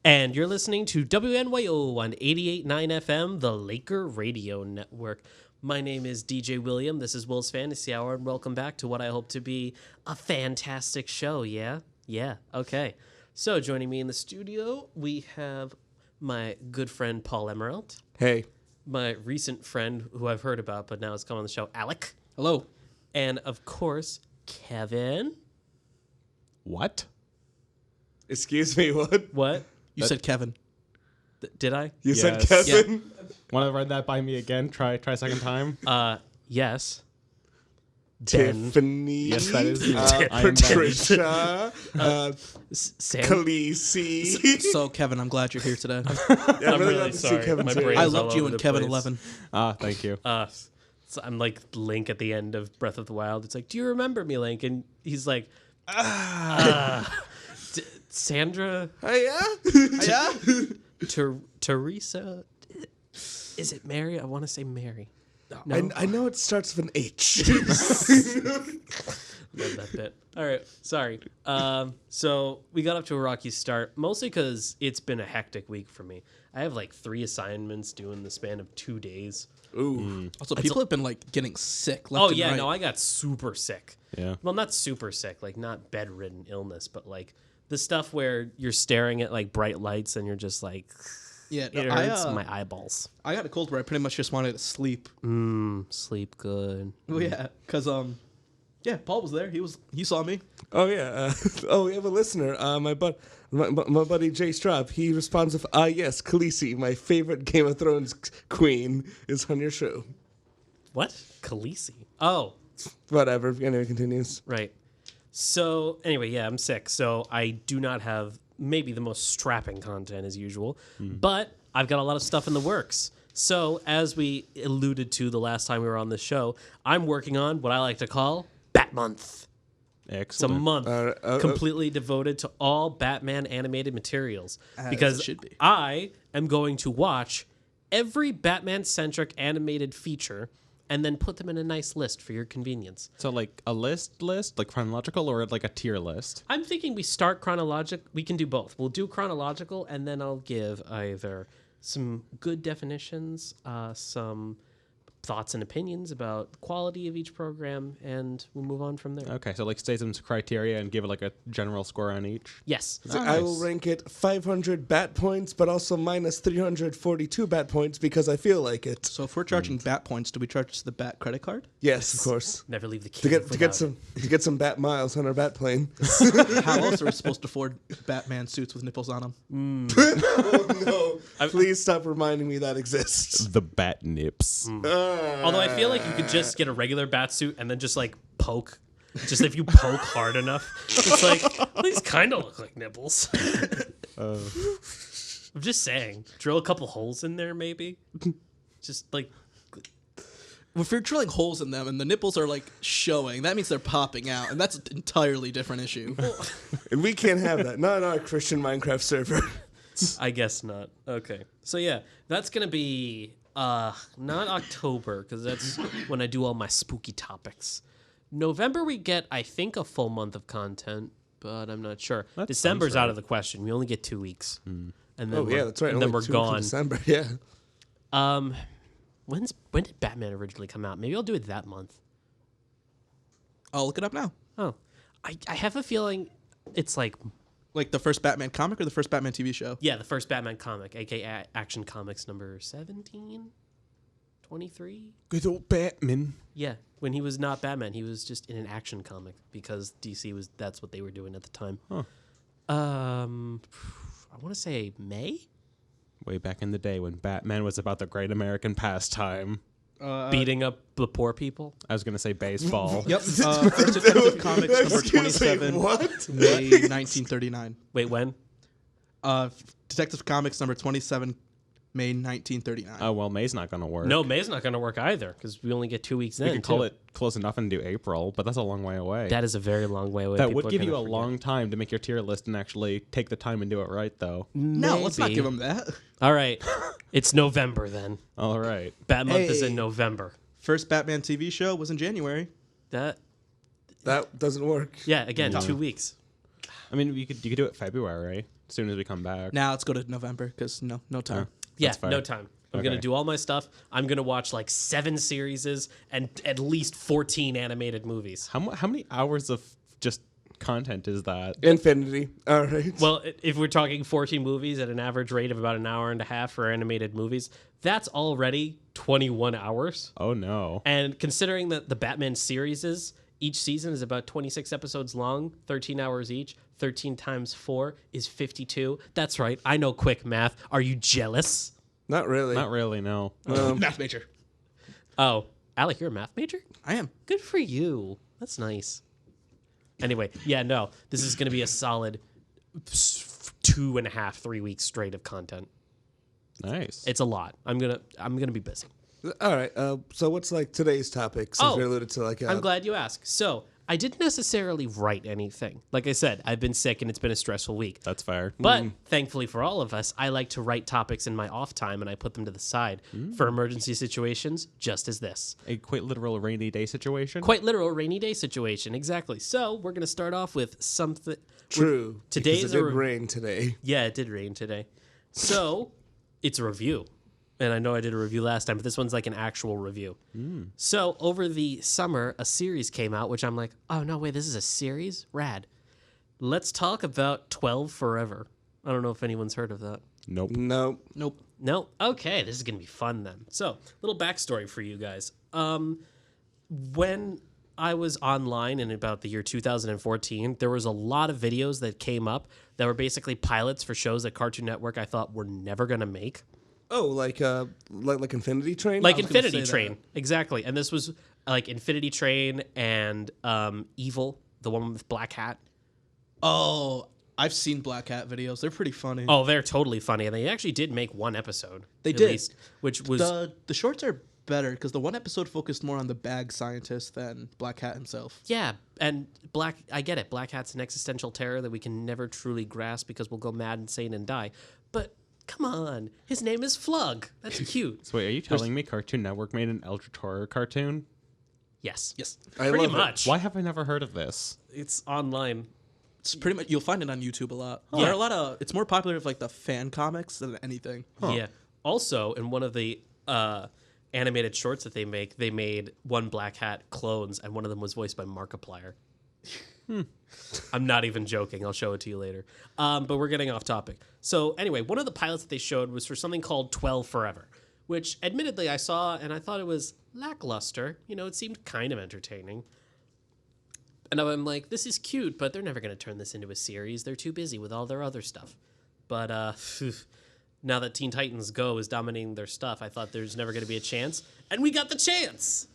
And you're listening to WNYO on 88.9 FM, the Laker Radio Network. My name is DJ William. This is Will's Fantasy Hour, and welcome back to what I hope to be a fantastic show, yeah? Yeah, okay. So joining me in the studio, we have my good friend Paul Emerald. Hey. My recent friend who I've heard about, but now has come on the show, Alec. Hello. And, of course, Kevin. What? Excuse me, what? What? You said Kevin. Did I? You said Yes. Kevin? Want to run that by me again? Try second time. Yes. Tiffany. Yes, that is me. Uh, I am Patricia. Sam. Khaleesi. So, Kevin, I'm glad you're here today. Yeah, I'm really glad to see sorry. Kevin My too. brain- I all loved you over in the Kevin place. 11. Thank you. So I'm like Link at the end of Breath of the Wild. It's like, do you remember me, Link? And he's like, Sandra, Yeah? Yeah? Teresa, is it Mary? I want to say Mary. No, I know it starts with an H. love that bit. All right, sorry. So we got up to a rocky start, mostly because it's been a hectic week for me. I have like 3 assignments due in the span of 2 days. Ooh. Also, people have been, like, getting sick left Oh and yeah, right. no, I got super sick. Yeah. Well, not super sick, like not bedridden illness, but like the stuff where you're staring at like bright lights and you're just like, Yeah, no, it hurts my eyeballs. I got a cold where I pretty much just wanted to sleep. Sleep good. Oh, yeah. Because, yeah, Paul was there. He saw me. Oh, yeah. We have a listener. My buddy Jay Straub, he responds with, yes, Khaleesi, my favorite Game of Thrones queen, is on your show. What? Khaleesi. Oh, Whatever. Anyway, continues. right. So anyway, yeah, I'm sick. So I do not have maybe the most strapping content as usual, but I've got a lot of stuff in the works. So as we alluded to the last time we were on the show, I'm working on what I like to call Bat Month. It's a Excellent. month completely devoted to all Batman animated materials As because it should be. I am going to watch every Batman-centric animated feature and then put them in a nice list for your convenience. So like a list, like chronological, or like a tier list? I'm thinking we start chronological. We can do both. We'll do chronological, and then I'll give either some good definitions, some thoughts and opinions about the quality of each program, and we'll move on from there. Okay, so like state some criteria and give it like a general score on each. Yes. I will rank it 500 bat points, but also minus 342 bat points because I feel like it. So if we're charging bat points, do we charge the bat credit card? Yes, of course. Never leave the To key get some bat miles on our bat plane. How else are we supposed to afford Batman suits with nipples on them? Oh, no. Please stop reminding me that exists. The bat nips. Although I feel like you could just get a regular bat suit and then just like poke. Just if you poke hard enough, it's like, well, these kind of look like nipples. I'm just saying, drill a couple holes in there, maybe. Just like, If you're drilling holes in them and the nipples are, like, showing, that means they're popping out, and that's an entirely different issue. And we can't have that. Not on our Christian Minecraft server. I guess not. Okay, so yeah, that's gonna be not October because that's when I do all my spooky topics. November we get, I think, a full month of content, but I'm not sure. That December's sounds right. out of the question. We only get 2 weeks, and then Oh, yeah, that's right. And then Only we're 2 weeks in gone. December, yeah. When did Batman originally come out? Maybe I'll do it that month. I'll look it up now. Oh, I have a feeling it's like, Like the first Batman comic or the first Batman TV show? yeah, the first Batman comic, aka Action Comics number 17, 23. Good old Batman. Yeah, when he was not Batman, he was just in an action comic because DC that's what they were doing at the time. Huh. I want to say May. Way back in the day when Batman was about the great American pastime. Beating up the poor people. I was gonna say baseball. Yep. First Detective Comics number Excuse me, 27, what? May 1939. Wait, when? Detective Comics number 27, May 1939. Oh well, May's not gonna work. No, May's not going to work either because we only get 2 weeks we in. can call it close enough and do April, but that's a long way away. That is a very long way away. That People would are give gonna you a forget. long time to make your tier list and actually take the time and do it right, though. No, let's not Maybe. give him that. All right, it's November then. All right. Bat month is in Hey. November. First Batman TV show was in January. That That doesn't work. again 2 weeks. I mean, you could do it February as soon as we come back. Now let's go to November because no time. Yeah, That's fair. no time. I'm going to Okay. do all my stuff. I'm going to watch like 7 series and at least 14 animated movies. How many hours of just content is that? Infinity. All right. Well, if we're talking 14 movies at an average rate of about an hour and a half for animated movies, that's already 21 hours. Oh no. And considering that the Batman series each season is about 26 episodes long, 13 hours each, 13 times 4 is 52. That's right. I know quick math. Are you jealous? Not really. Not really, no. Math major. Oh, Alec, you're a math major? I am. Good for you. That's nice. Anyway, yeah, no, this is going to be a solid 2.5, 3 weeks straight of content. Nice. It's a lot. I'm gonna be busy. All right. So what's like today's topic? Since Oh, we alluded to like. I'm glad you asked. So I didn't necessarily write anything. Like I said, I've been sick and it's been a stressful week. That's fair. But thankfully for all of us, I like to write topics in my off time and I put them to the side for emergency situations, just as this. A quite literal rainy day situation. Quite literal rainy day situation, exactly. So we're gonna start off with something. True. Today's because it a did re- rain today. Yeah, it did rain today. So it's a review. And I know I did a review last time, but this one's like an actual review. So over the summer, a series came out, which I'm like, oh, no, wait, this is a series? Rad. Let's talk about 12 Forever. I don't know if anyone's heard of that. Nope. Nope. Nope. No? Okay, this is going to be fun then. So, little backstory for you guys. When I was online in about the year 2014, there was a lot of videos that came up that were basically pilots for shows that Cartoon Network I thought were never going to make. Oh, like Infinity Train. Like was gonna Infinity say Train. Exactly. And this was like Infinity Train and Evil, the one with Black Hat. Oh, I've seen Black Hat videos. They're pretty funny. Oh, they're totally funny. And they actually did make one episode. They at did. least, which was... The shorts are better because the one episode focused more on the bag scientist than Black Hat himself. Yeah, and I get it. Black Hat's an existential terror that we can never truly grasp because we'll go mad, insane, and die. But come on, his name is Flug. That's cute. So wait, are you telling me Cartoon Network made an Eldritch Horror cartoon? Yes. Yes. I Pretty love it. much. Why have I never heard of this? It's online. It's pretty much you'll find it on YouTube a lot. Yeah. There are a lot of it's more popular with like the fan comics than anything. Yeah. Also, in one of the animated shorts that they made one Black Hat clones, and one of them was voiced by Markiplier. I'm not even joking. I'll show it to you later. But we're getting off topic. So anyway, one of the pilots that they showed was for something called 12 Forever, which admittedly I saw and I thought it was lackluster. You know, it seemed kind of entertaining. And I'm like, this is cute, but they're never going to turn this into a series. They're too busy with all their other stuff. But now that Teen Titans Go is dominating their stuff, I thought there's never going to be a chance. And we got the chance!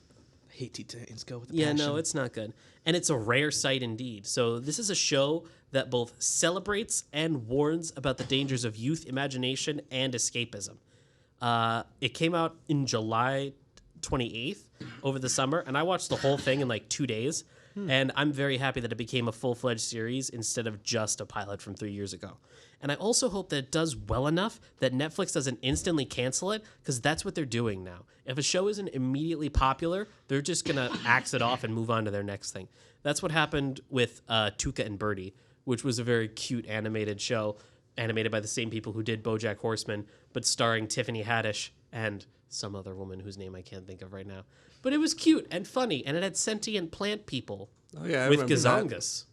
I hate Teen Titans Go with the Yeah, passion. no, it's not good. And it's a rare sight indeed. So this is a show that both celebrates and warns about the dangers of youth imagination and escapism. It came out in July 28th over the summer, and I watched the whole thing in like 2 days. And I'm very happy that it became a full-fledged series instead of just a pilot from 3 years ago. And I also hope that it does well enough that Netflix doesn't instantly cancel it, because that's what they're doing now. If a show isn't immediately popular, they're just going to axe it off and move on to their next thing. That's what happened with Tuca and Birdie, which was a very cute animated show, animated by the same people who did BoJack Horseman, but starring Tiffany Haddish and some other woman whose name I can't think of right now. But it was cute and funny, and it had sentient plant people Oh yeah, I with remember that. gazongas.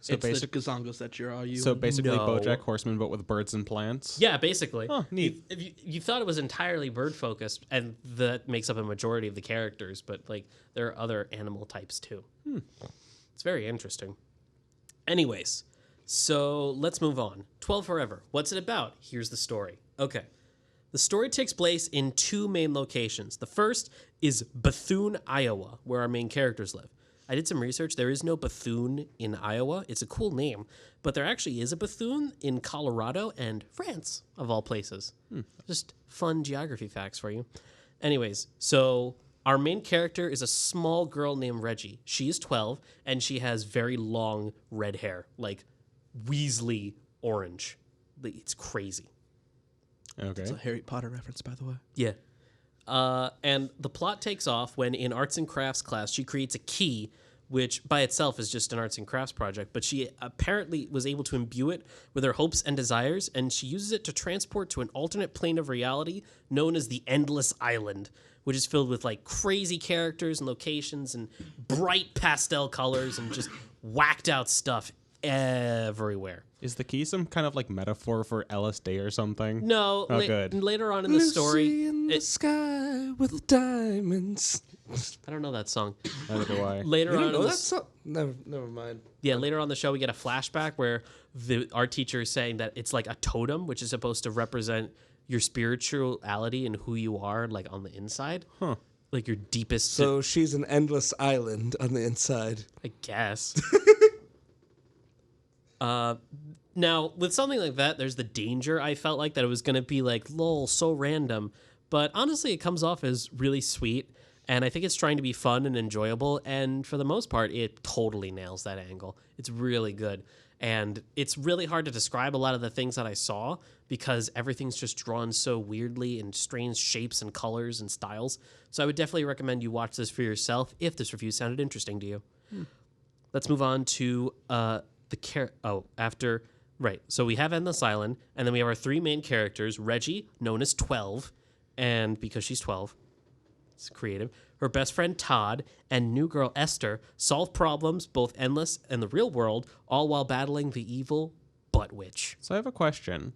So It's basic. the gazongos that you're all you. So basically, No. BoJack Horseman, but with birds and plants. Yeah, basically. Oh, neat. If you thought it was entirely bird focused, and that makes up a majority of the characters, but like there are other animal types too. It's very interesting. Anyways, so let's move on. 12 Forever. What's it about? Here's the story. Okay. The story takes place in 2 main locations. The first is Bethune, Iowa, where our main characters live. I did some research. There is no Bethune in Iowa. It's a cool name, but there actually is a Bethune in Colorado and France, of all places. Just fun geography facts for you. Anyways, so our main character is a small girl named Reggie. She is 12, and she has very long red hair, like Weasley orange. It's crazy. Okay. It's a Harry Potter reference, by the way. Yeah. And the plot takes off when in arts and crafts class, she creates a key which by itself is just an arts and crafts project, but she apparently was able to imbue it with her hopes and desires, and she uses it to transport to an alternate plane of reality known as the Endless Island, which is filled with like crazy characters and locations and bright pastel colors and just whacked out stuff everywhere. Is the key some kind of like metaphor for LSD or something? No, Oh, good. later on in the story, Lucy in the sky with diamonds. I don't know that song. Neither do I. Later You on, don't in know the, that song? Never mind. yeah, later on in the show, we get a flashback where the art teacher is saying that it's like a totem, which is supposed to represent your spirituality and who you are, like on the inside, like your deepest. So she's an endless island on the inside. I guess. Now, with something like that, there's the danger, I felt like, that it was going to be like, lol, so random. But honestly, it comes off as really sweet. And I think it's trying to be fun and enjoyable. And for the most part, it totally nails that angle. It's really good. And it's really hard to describe a lot of the things that I saw because everything's just drawn so weirdly in strange shapes and colors and styles. So I would definitely recommend you watch this for yourself if this review sounded interesting to you. Let's move on to so we have Endless Island, and then we have our three main characters, Reggie, known as 12, and because she's 12, it's creative, her best friend Todd, and new girl Esther solve problems, both endless and the real world, all while battling the evil Butt Witch. So I have a question.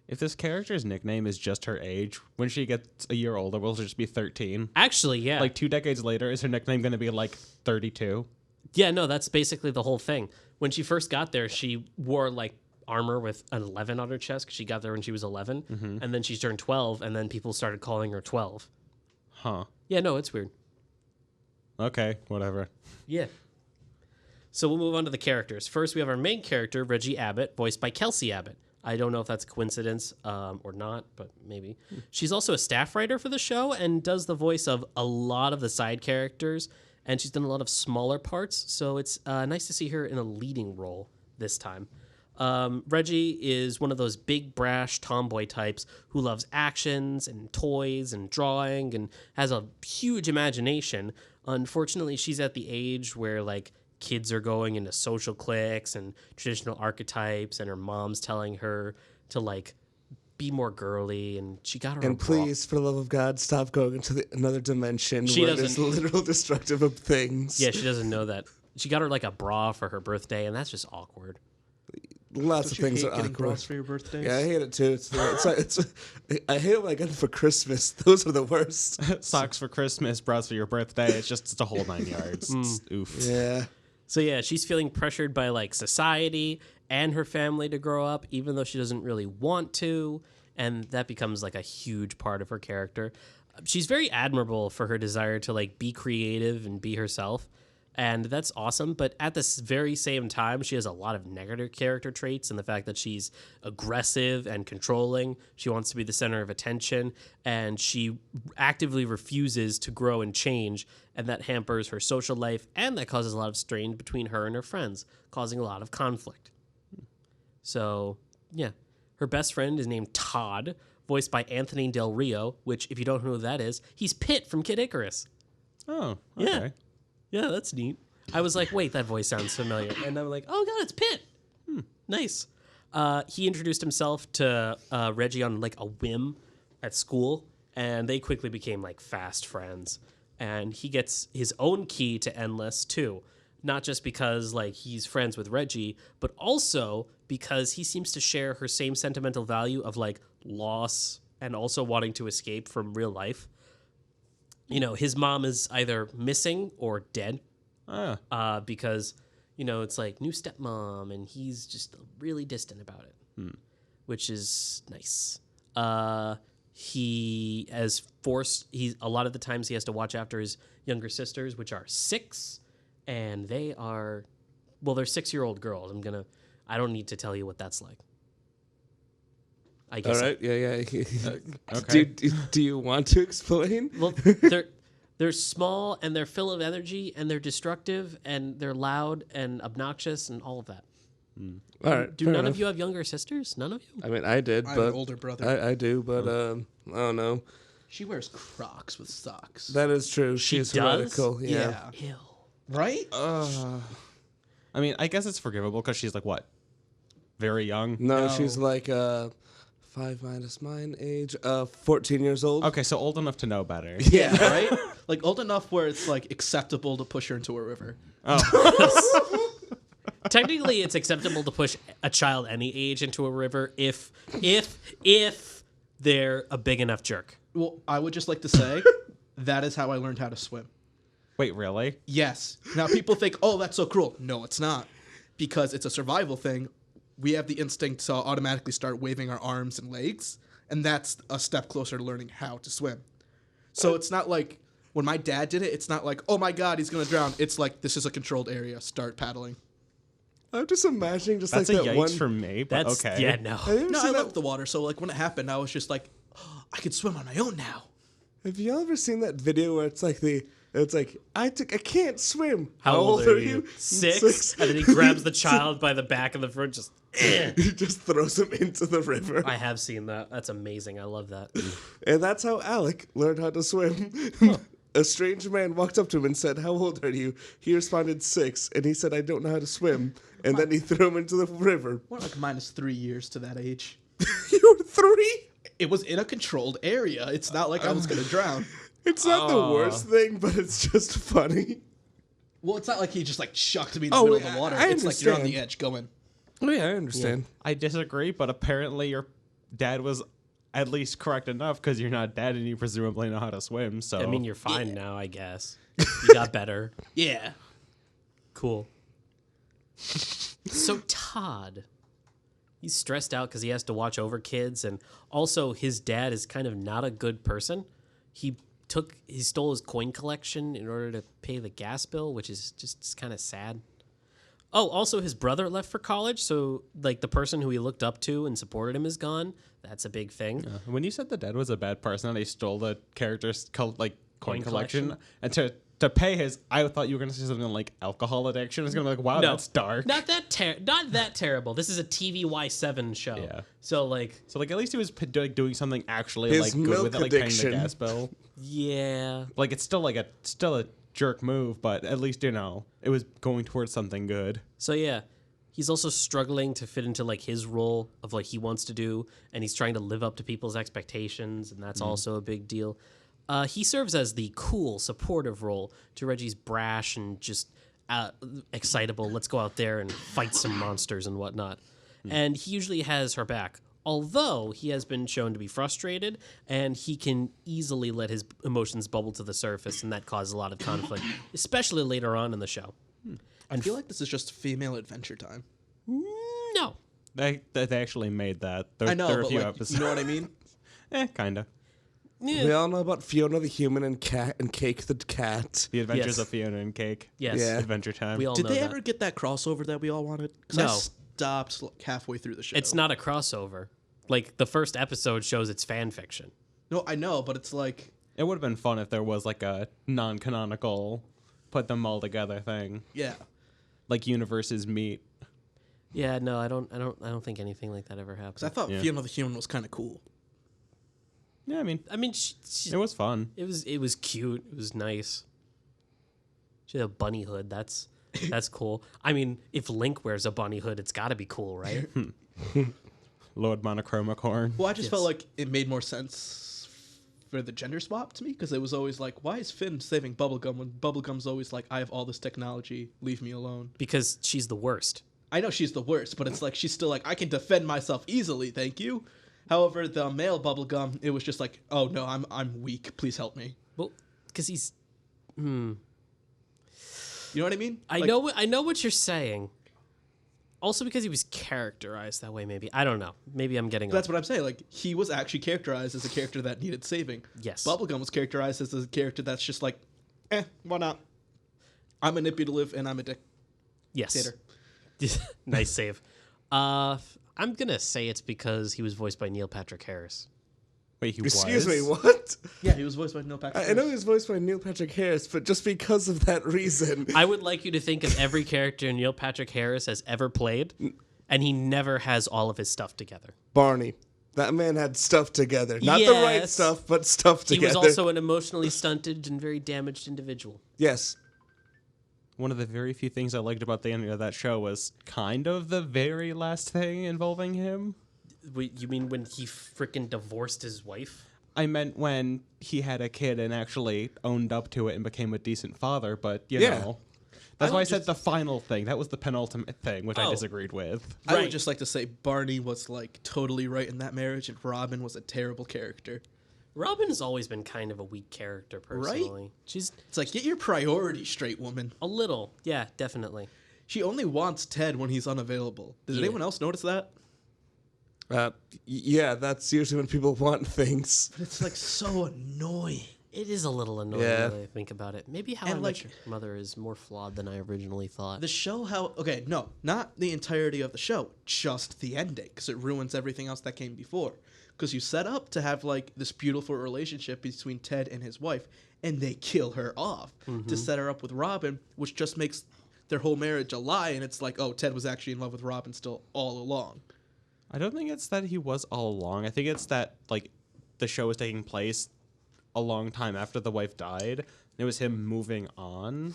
If this character's nickname is just her age, when she gets a year older, will she just be 13? Actually, yeah. Like 2 decades later, is her nickname going to be like 32? Yeah, no, that's basically the whole thing. When she first got there, she wore like armor with an 11 on her chest because she got there when she was 11, and then she turned 12, and then people started calling her 12. Huh. Yeah, no, it's weird. Okay, whatever. Yeah. So we'll move on to the characters. First, we have our main character, Reggie Abbott, voiced by Kelsey Abbott. I don't know if that's a coincidence or not, but maybe. She's also a staff writer for the show and does the voice of a lot of the side characters, and she's done a lot of smaller parts, so it's nice to see her in a leading role this time. Reggie is one of those big, brash tomboy types who loves actions and toys and drawing and has a huge imagination. Unfortunately, she's at the age where, like, kids are going into social cliques and traditional archetypes, and her mom's telling her to, like, be more girly, and she got her And a bra. please, for the love of God, stop going into another dimension She where there's doesn't- literal destructive of things. Yeah, she doesn't know that. She got her, like, a bra for her birthday, and that's just awkward. Lots of things are getting awkward. bras for your birthday? Yeah, I hate it too. I hate it when I get them for Christmas. Those are the worst. Socks for Christmas, bras for your birthday. It's a whole 9 yards. It's oof. Yeah. So yeah, she's feeling pressured by like society and her family to grow up, even though she doesn't really want to, and that becomes like a huge part of her character. She's very admirable for her desire to like be creative and be herself, and that's awesome. But at this very same time, she has a lot of negative character traits, and the fact that she's aggressive and controlling. She wants to be the center of attention, and she actively refuses to grow and change, and that hampers her social life, and that causes a lot of strain between her and her friends, causing a lot of conflict. So, yeah. Her best friend is named Todd, voiced by Anthony Del Rio, which, if you don't know who that is, he's Pitt from Kid Icarus. Oh, okay. Yeah. Yeah, that's neat. I was like, wait, that voice sounds familiar. And I'm like, oh, God, it's Pitt. Nice. He introduced himself to Reggie on, like, a whim at school, and they quickly became, like, fast friends. And he gets his own key to Endless, too. Not just because, like, he's friends with Reggie, but also because he seems to share her same sentimental value of, like, loss and also wanting to escape from real life. You know, his mom is either missing or dead because, you know, it's like new stepmom, and he's just really distant about it, which is nice. He has a lot of the times he has to watch after his younger sisters, which are 6, and they're 6-year-old girls. I don't need to tell you what that's like. I guess. All right. Yeah. Okay. Do you want to explain? Well, they're small, and they're full of energy, and they're destructive, and they're loud and obnoxious, and all of that. All right. Do none of you have younger sisters? None of you? I mean, I did, I have but an older brother. I do, but I don't know. She wears Crocs with socks. That is true. She's does? heretical. Yeah. Ew. Right? I mean, I guess it's forgivable because she's like what, very young. No, No. she's like 5 minus mine age, 14 years old. Okay, so old enough to know better. Yeah, right? Like old enough where it's like acceptable to push her into a river. Technically, it's acceptable to push a child any age into a river if they're a big enough jerk. Well, I would just like to say that is how I learned how to swim. Wait, really? Yes. Now people think, oh, that's so cruel. No, it's not. Because it's a survival thing. We have the instinct to automatically start waving our arms and legs. And that's a step closer to learning how to swim. So it's not like when my dad did it, it's not like, oh my God, he's going to drown. It's like, this is a controlled area. Start paddling. I'm just imagining just That's like a that yikes one. Oh, for me, but That's okay. yeah, no. Have you ever No, I seen that- love the water. So like when it happened, I was just like, oh, I can swim on my own now. Have you ever seen that video where it's like I can't swim. How old are you? Six. And then he grabs the child by the back of the front, just. He just throws him into the river. I have seen that. That's amazing. I love that. And that's how Alec learned how to swim. A strange man walked up to him and said, "How old are you?" He responded, 6. And he said, "I don't know how to swim." And then he threw him into the river. We're like -3 years to that age. You were 3? It was in a controlled area. It's not like I was going to drown. It's not the worst thing, but it's just funny. Well, it's not like he just like chucked me in the Oh, middle of I- the water. I It's like you're on the understand. edge going. Oh, yeah, I understand. I disagree, but apparently your dad was at least correct enough because you're not dead and you presumably know how to swim. So I mean, you're fine now, I guess. You got better. Yeah. Cool. So Todd, he's stressed out because he has to watch over kids, and also his dad is kind of not a good person. He stole his coin collection in order to pay the gas bill, which is just kind of sad. Oh, also his brother left for college, so like the person who he looked up to and supported him is gone. That's a big thing. when you said the dad was a bad person and he stole the character's coin Coin collection, collection? and to pay his, I thought you were going to say something like alcohol addiction. I was going to be like, wow, that's dark. Not that terrible. This is a TVY7 show. Yeah. So like, So like at least he was doing something actually His like good milk with it, like paying addiction. the gas bill. yeah. Like it's still a jerk move, but at least it was going towards something good. So yeah, he's also struggling to fit into like his role of like he wants to do, and he's trying to live up to people's expectations, and that's also a big deal. He serves as the cool, supportive role to Reggie's brash and just excitable. Let's go out there and fight some monsters and whatnot. And he usually has her back. Although he has been shown to be frustrated, and he can easily let his emotions bubble to the surface, and that causes a lot of conflict, especially later on in the show. I feel like this is just female adventure time. No. They actually made that. I know, there are a but few like, episodes. you know what I mean? Kinda. Yeah. We all know about Fiona the human and Cake the cat. The Adventures Yes. of Fiona and Cake. Yes. Yeah. Adventure Time. We all Did know they that. ever get that crossover that we all wanted? 'Cause No. I stopped halfway through the show. It's not a crossover. Like the first episode shows it's fan fiction. No, I know, but it's like It would have been fun if there was like a non-canonical, put them all together thing, yeah. like universes meet. Yeah, no, I don't think anything like that ever Because I happened. thought Yeah. Fiona the Human was kind of cool. Yeah, I mean, I mean, it was fun. it was cute. It was nice. She had a bunny hood. That's cool. I mean, if Link wears a bunny hood, it's got to be cool, right? Lord Monochromacorn. Well, I just Yes. felt like it made more sense for the gender swap to me because it was always like, why is Finn saving Bubblegum when Bubblegum's always like, I have all this technology, leave me alone. Because she's the worst. I know she's the worst, but it's like she's still like, I can defend myself easily, thank you. However, the male Bubblegum, it was just like, oh no, I'm weak, please help me. Well, because he's. You know what I mean? I Like, know what you're saying. Also, because he was characterized that way, maybe. I don't know. Maybe I'm getting. That's what I'm saying. Like he was actually characterized as a character that needed saving. Yes. Bubblegum was characterized as a character that's just like, why not? I'm manipulative and I'm a Yes. dictator. Nice save. I'm gonna say it's because he was voiced by Neil Patrick Harris. Wait, he Excuse was? me, what? Yeah, he was voiced by Neil Patrick. I know he was voiced by Neil Patrick Harris, but just because of that reason. I would like you to think of every character Neil Patrick Harris has ever played, and he never has all of his stuff together. Barney. That man had stuff together. Not the right Yes. stuff, but stuff He together. was also an emotionally stunted and very damaged individual. Yes. one of the very few things I liked about the ending of that show was kind of the very last thing involving him. Wait, you mean when he freaking divorced his wife? I meant when he had a kid and actually owned up to it and became a decent father, but, you Yeah. know. That's I why I would said just- the final thing. That was the penultimate thing, which I Oh. disagreed with. I Right. would just like to say Barney was like totally right in that marriage, and Robin was a terrible character. Robin has always been kind of a weak character, personally. She's It's like, get your priorities straight, woman. a little. Yeah, definitely. She only wants Ted when he's unavailable. Does anyone else notice that? Yeah, that's usually when people want things. But it's like so annoying. It is a little annoying Yeah. when I think about it. Maybe How And, I Met like- Your Mother is more flawed than I originally thought. The show, not the entirety of the show, just the ending, because it ruins everything else that came before. Because you set up to have like this beautiful relationship between Ted and his wife, and they kill her off to set her up with Robin, which just makes their whole marriage a lie. And it's like, oh, Ted was actually in love with Robin still all along. I don't think it's that he was all along. I think it's that, like, the show was taking place a long time after the wife died. And it was him moving on.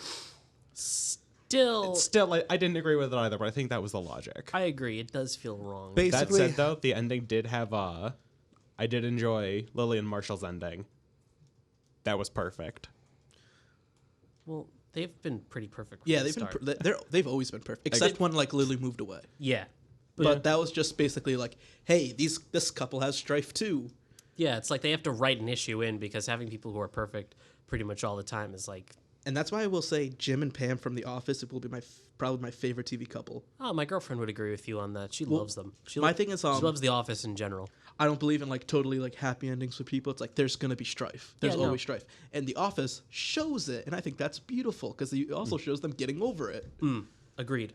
Still, Still, I didn't agree with it either, but I think that was the logic. I agree. It does feel wrong. That Basically, said, though, the ending did have, I did enjoy Lily and Marshall's ending. That was perfect. Well, they've been pretty perfect. From Yeah, the they've been start. they've always been perfect, except when like Lily moved away. Yeah. But that was just basically like, hey, this couple has strife too. Yeah, it's like they have to write an issue in because having people who are perfect pretty much all the time is like, And that's why I will say Jim and Pam from The Office, it will be probably my favorite TV couple. oh, my girlfriend would agree with you on that. She loves them. my thing is, she loves The Office in general. I don't believe in like totally like happy endings for people. It's like there's gonna be strife. There's Yeah, no. always strife, and The Office shows it, and I think that's beautiful because it also shows them getting over it. Agreed.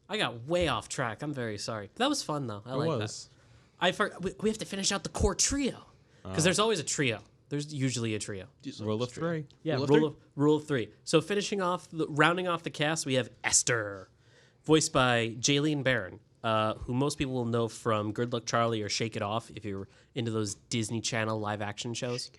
I got way off track. I'm very sorry. That was fun though. I like that. We have to finish out the core trio because there's always a trio. There's usually a trio. Rule of three. Yeah, Rule of rule of three. So rounding off the cast, we have Esther, voiced by Jaylene Barron, who most people will know from Good Luck Charlie or Shake It Off if you're into those Disney Channel live action shows.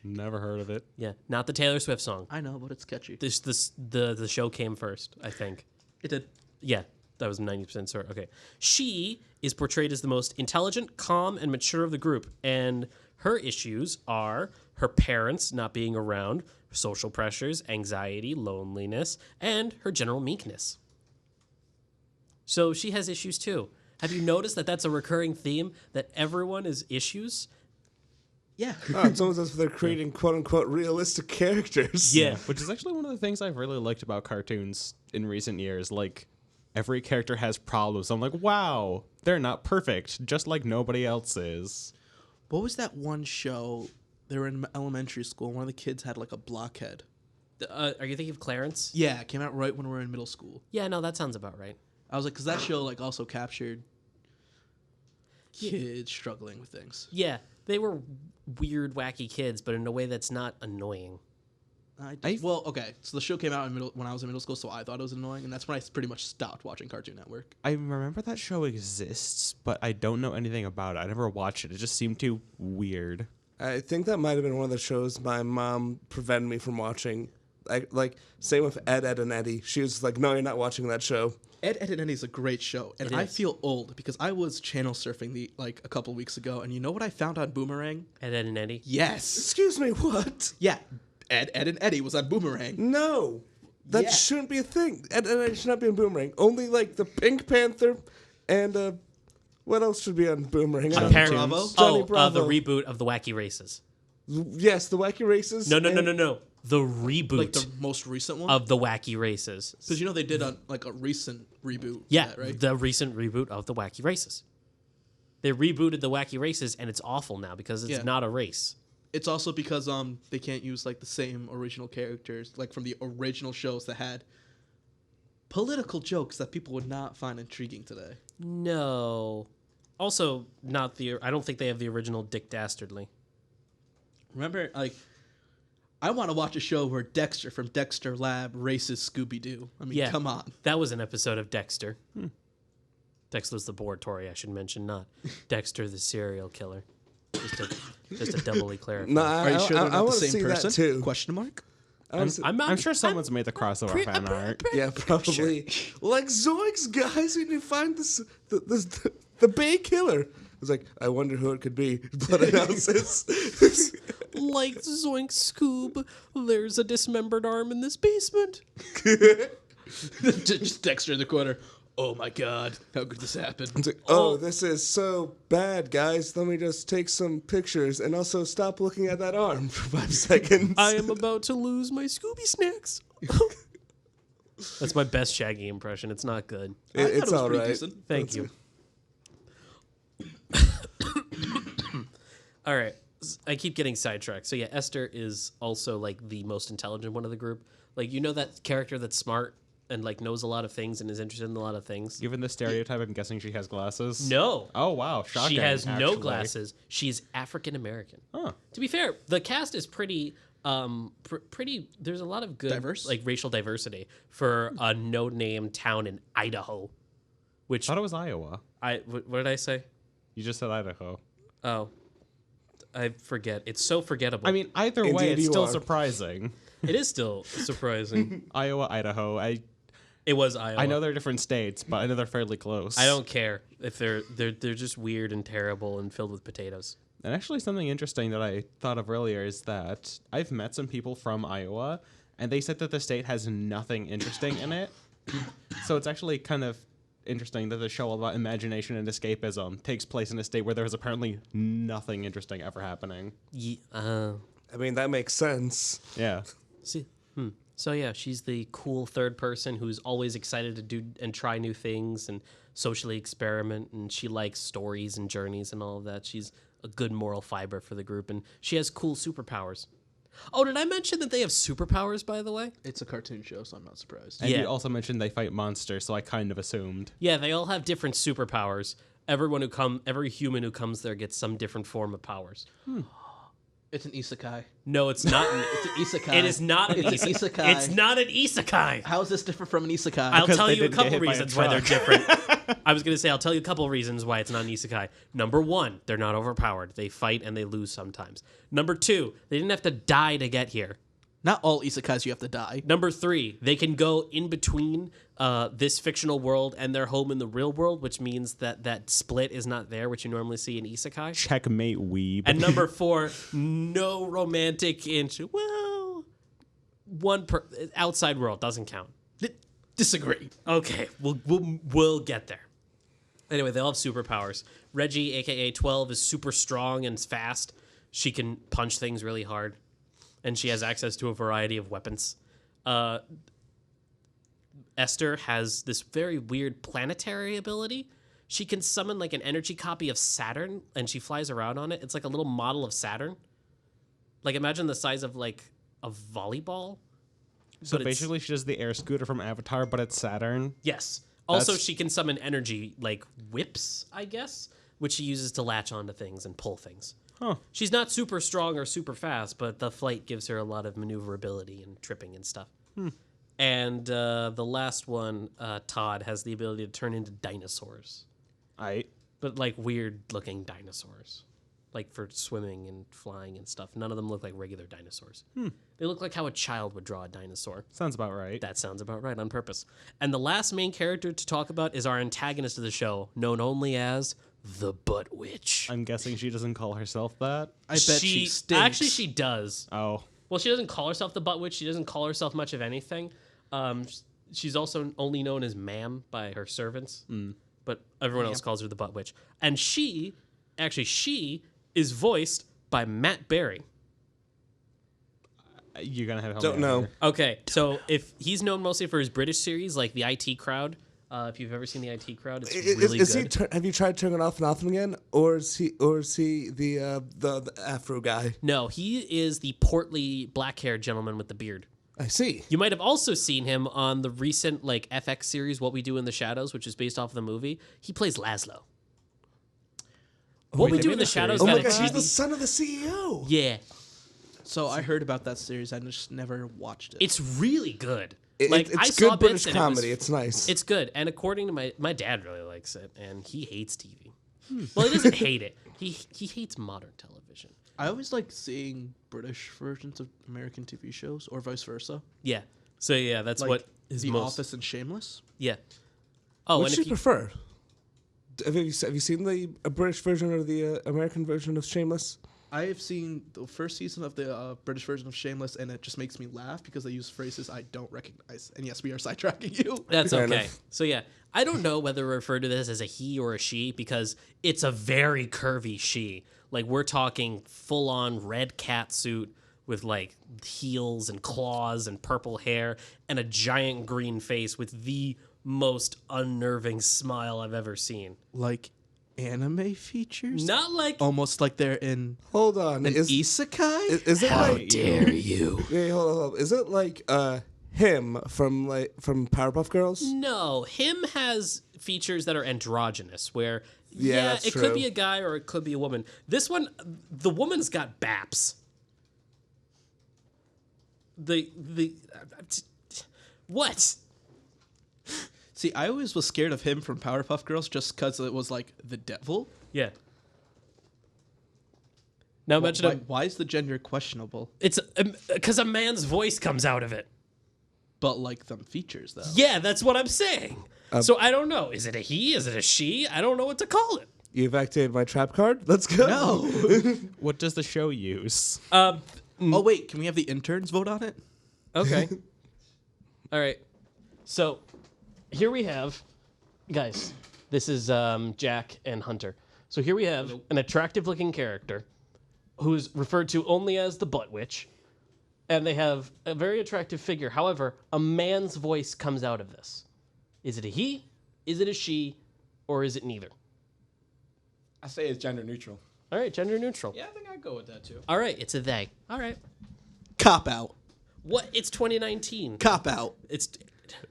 Never heard of it. Yeah, not the Taylor Swift song. I know, but it's catchy. The show came first, I think. It did. Yeah, that was 90% sure. Okay. She is portrayed as the most intelligent, calm, and mature of the group, and her issues are her parents not being around, social pressures, anxiety, loneliness, and her general meekness. So she has issues too. Have you noticed that that's a recurring theme, that everyone is issues? Yeah. It's almost as if they're creating quote-unquote realistic characters. Yeah. Which is actually one of the things I've really liked about cartoons in recent years. Like, every character has problems. I'm like, wow, they're not perfect, just like nobody else is. What was that one show? They were in elementary school. One of the kids had like a blockhead. Are you thinking of Clarence? Yeah, it came out right when we were in middle school. Yeah, no, that sounds about right. I was like, because that show like also captured kids struggling with things. Yeah, they were weird, wacky kids, but in a way that's not annoying. Well, okay. So the show came out when I was in middle school, so I thought it was annoying, and that's when I pretty much stopped watching Cartoon Network. I remember that show exists, but I don't know anything about it. I never watched it. It just seemed too weird. I think that might have been one of the shows my mom prevented me from watching. Like same with Ed, Ed, and Eddie. She was like, "No, you're not watching that show." Ed, Ed, and Eddie is a great show, and It I is. feel old because I was channel surfing a couple weeks ago, and you know what I found on Boomerang? Ed, Ed, and Eddie. Yes. Excuse me, what? Yeah. Ed, Ed, and Eddie was on Boomerang. No, that Yeah. shouldn't be a thing. Ed, and Eddie should not be in Boomerang. Only like the Pink Panther, and what else should be on Boomerang? Apparently, Bravo? Johnny the Bravo. reboot of the Wacky Races. Yes, the Wacky Races. No. and- The reboot Like the most recent one? of the Wacky Races. Because you know they did a recent reboot. Yeah, of that, right? the recent reboot of the Wacky Races. They rebooted the Wacky Races, and it's awful now because it's Yeah. not a race. It's also because they can't use like the same original characters like from the original shows that had political jokes that people would not find intriguing today. No. Also, not the. I don't think they have the original Dick Dastardly. Remember, like, I want to watch a show where Dexter from Dexter Lab races Scooby Doo. I mean, Yeah, come on. That was an episode of Dexter. Dexter's the laboratory, I should mention, not Dexter the serial killer. Just to doubly clarify. No, Are you sure they're I not the want to same see person? that too. Question mark. I'm sure someone's made the crossover fan art. Yeah, probably. Like Zoinks, guys, when you find the Bay Killer. I was like, I wonder who it could be. Blood analysis. Like Zoink Scoob, there's a dismembered arm in this basement. Just Dexter in the corner. Oh my God, how could this happen? It's like, oh, this is so bad, guys. Let me just take some pictures and also stop looking at that arm for 5 seconds. I am about to lose my Scooby snacks. That's my best Shaggy impression. It's not good. It's all right. Thank you. All right. I keep getting sidetracked. So yeah, Esther is also like the most intelligent one of the group. Like, you know that character that's smart and like knows a lot of things and is interested in a lot of things? Given the stereotype, I'm guessing she has glasses. No. Oh wow, shocking. She has no actually. glasses. She's African American. Huh. To be fair, the cast is pretty pretty there's a lot of good Diverse? like racial diversity for a no-name town in Idaho. Which I thought it was Iowa. what did I say? You just said Idaho. Oh. I forget. It's so forgettable. I mean, either way, Indeed it's you still are. surprising. it is still surprising. Iowa, Idaho. It was Iowa. I know they're different states, but I know they're fairly close. I don't care if they're just weird and terrible and filled with potatoes. And actually, something interesting that I thought of earlier is that I've met some people from Iowa, and they said that the state has nothing interesting in it. So it's actually kind of interesting that the show all about imagination and escapism takes place in a state where there is apparently nothing interesting ever happening. I mean, that makes sense. Yeah. See, So yeah, she's the cool third person who's always excited to do and try new things and socially experiment, and she likes stories and journeys and all of that. She's a good moral fiber for the group, and she has cool superpowers. Oh, did I mention that they have superpowers, by the way? It's a cartoon show, so I'm not surprised. And Yeah. you also mentioned they fight monsters, so I kind of assumed. Yeah, they all have different superpowers. Every human who comes there gets some different form of powers. It's an isekai. No, it's not. It's an isekai. It is not an It's an isekai. isekai. It's not an isekai. How is this different from an isekai? I'll Because tell they you a didn't get couple hit by a reasons why they're truck. different. I was going to say, I'll tell you a couple reasons why it's not an isekai. Number one, they're not overpowered. They fight and they lose sometimes. Number two, they didn't have to die to get here. Not all isekais you have to die. Number three, they can go in between this fictional world and their home in the real world, which means that split is not there, which you normally see in isekai. Checkmate, weeb. And number four, no romantic well, outside world doesn't count. Disagree. Okay, we'll get there. Anyway, they all have superpowers. Reggie, aka 12, is super strong and fast. She can punch things really hard, and she has access to a variety of weapons. Esther has this very weird planetary ability. She can summon like an energy copy of Saturn, and she flies around on it. It's like a little model of Saturn. Like, imagine the size of like a volleyball. So but it's- basically, she does the air scooter from Avatar, but it's Saturn. Yes. Also, That's- she can summon energy, like whips, I guess, which she uses to latch onto things and pull things. Huh. She's not super strong or super fast, but the flight gives her a lot of maneuverability and tripping and stuff. And the last one, Todd, has the ability to turn into dinosaurs, but like weird-looking dinosaurs, like for swimming and flying and stuff. None of them look like regular dinosaurs. They look like how a child would draw a dinosaur. Sounds about right. That sounds about right on purpose. And the last main character to talk about is our antagonist of the show, known only as the Butt Witch. I'm guessing she doesn't call herself that. I bet she stinks. Actually, she does. Oh. Well, she doesn't call herself the Butt Witch. She doesn't call herself much of anything. She's also only known as Ma'am by her servants, but everyone else calls her the Butt Witch. And she is voiced by Matt Berry. You're going to have to help Don't me out know. here. Okay, so if he's known mostly for his British series, like the IT Crowd. If you've ever seen the IT Crowd, it's really Is good. he? Have you tried turning it off and off again, or is he the Afro guy? No, he is the portly, black-haired gentleman with the beard. I see. You might have also seen him on the recent like FX series What We Do in the Shadows, which is based off of the movie. He plays Laszlo. What We they Do made in the a Shadows series. Oh got my a gosh, he's TV. the son of the CEO. Yeah, So I heard about that series. I just never watched it. it's really good. It's I saw good bits British and it was- comedy. It's nice. It's good, and according to my dad really likes it, and he hates TV. Well, he doesn't hate it. He hates modern television. I always like seeing British versions of American TV shows, or vice versa. Yeah. So yeah, that's Like what is The most. Office and Shameless. Yeah. Oh, Which and do if you you, prefer? Have you seen the British version or the American version of Shameless? I have seen the first season of the British version of Shameless, and it just makes me laugh because they use phrases I don't recognize. And yes, we are sidetracking you. that's Fair okay. enough. So yeah, I don't know whether to refer to this as a he or a she because it's a very curvy she. Like we're talking full on red cat suit with like heels and claws and purple hair and a giant green face with the most unnerving smile I've ever seen. Like anime features? Not like Almost like they're in Hold on. an isekai? Is it like dare you? Yeah, hold on. Is it like him from Powerpuff Girls? No, him has features that are androgynous where Yeah, that's it true. could be a guy or it could be a woman. This one, the woman's got baps. The what? See, I always was scared of him from Powerpuff Girls just because it was like the devil. Yeah. Now imagine Why is the gender questionable? it's because a man's voice comes out of it. But like them features though. Yeah, that's what I'm saying. So I don't know. Is it a he? Is it a she? I don't know what to call it. You've activated my trap card. Let's go. No. What does the show use? Oh wait, can we have the interns vote on it? Okay. All right. So here we have, guys, this is Jack and Hunter. So here we have an attractive looking character who's referred to only as the butt witch. And they have a very attractive figure. However, a man's voice comes out of this. Is it a he? Is it a she? Or is it neither? I say it's gender neutral. All right, gender neutral. Yeah, I think I'd go with that too. All right, it's a they. All right. Cop out. What? It's 2019. Cop out. It's